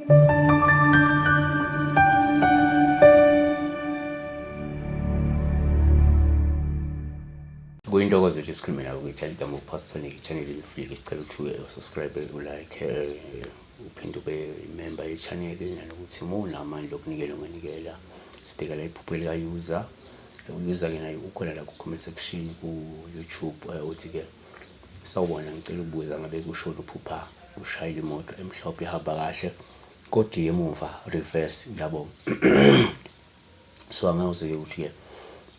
Kuyintokozo nje sikhulume nawe kwi-channel igama uPastor Nick, i-channel Inflick. Isicela ukuthi usubscribe, ulike, uphinde ube member ye-channel, nanokuthi uma unamandla okunikela unganikela. Sibheka la iphupho lika-user. User-ke naye ukhona la ku-comment section ku-YouTube. Uthi-ke sawubona, ngicela ukubuza ngabe kushona uphupha ushayela imoto emhlophe ihamba kahle kodwa emuva reverse, ngiyabonga. So angawuze-ke ukuthi-ke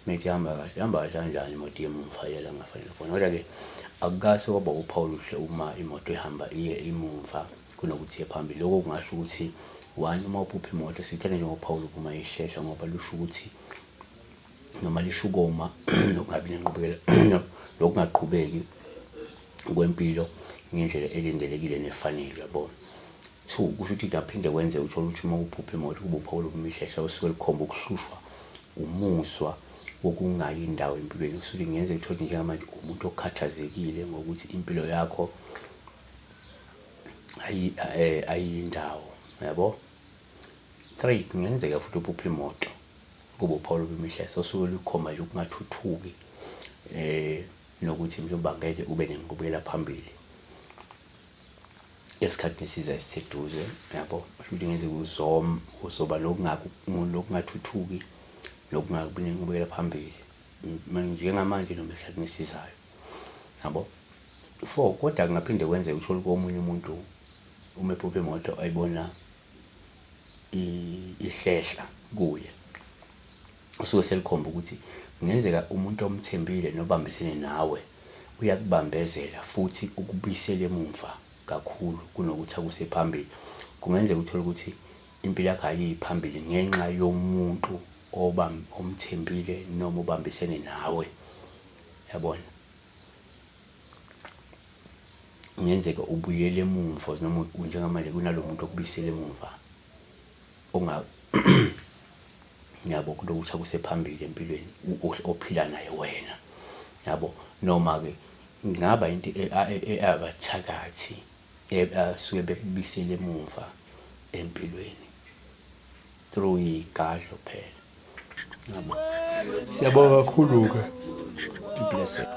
methi ihamba kahle kanjani imoto yemuva yela ngafanele khona. Kodwa-ke akukase kwaba uphawu oluhle uma imoto ihamba iye emuva kunokuthi iye phambili. Lokho kungasho ukuthi one, uma uphupha imoto sithele njengophawu lophuma ishesha, ngoba lusho ukuthi noma lishukoma nokungabi nenqubekela lokungaqhubeki kwempilo ngendlela elindelekile nefanele, yabo. Two, kusho ukuthi ngaphinde kwenze uthole ukuthi uma uphupha imoto kuba uphawu lophuma ishesha usuke likhomba ukuhlushwa umuswa wokungayi indawo empilweni. Usuke ngenze uthole njengamanje umuntu okhathazekile ngokuthi impilo yakho ayindawo, yabo. Three, kungenzeka futhi uphupha imoto kuba uphawu lophuma ishesha usuke likhomba nje ukungathuthuki nokuthi mhlawumbe angeke ube nenqubekela phambili esikhathini esizayo esiseduze, yabo. Futhi ngeze uzoba lokungathuthuki nokungabi nenqubekela phambili njengamanje noma esikhathini esizayo, yabo. Four, kodwa kungaphinde kwenze uthole komunye umuntu uma ephupha imoto ayibona ihlehla kuye, usuke selikhomba ukuthi kungenzeka umuntu omthembile nobambisene nawe uyakubambezela futhi ukubuyisela emuva kakhulu kunokuthi akuse phambili. Kungenzeka uthole ukuthi impilo yakho ayiyi phambili ngenxa yomuntu omthembile noma ubambisene nawe, yabona. Kungenzeka ubuyele emuva noma njengamanje kunalomuntu okubuyisela emuva yabo, kulokuthi akuse phambili empilweni ophila naye wena, yabo. Noma-ke ngaba into abathakathi asuke bekubuyisela emuva empilweni through igadlo phela, yabo. Siyabonga kakhulu-ke. Blessed.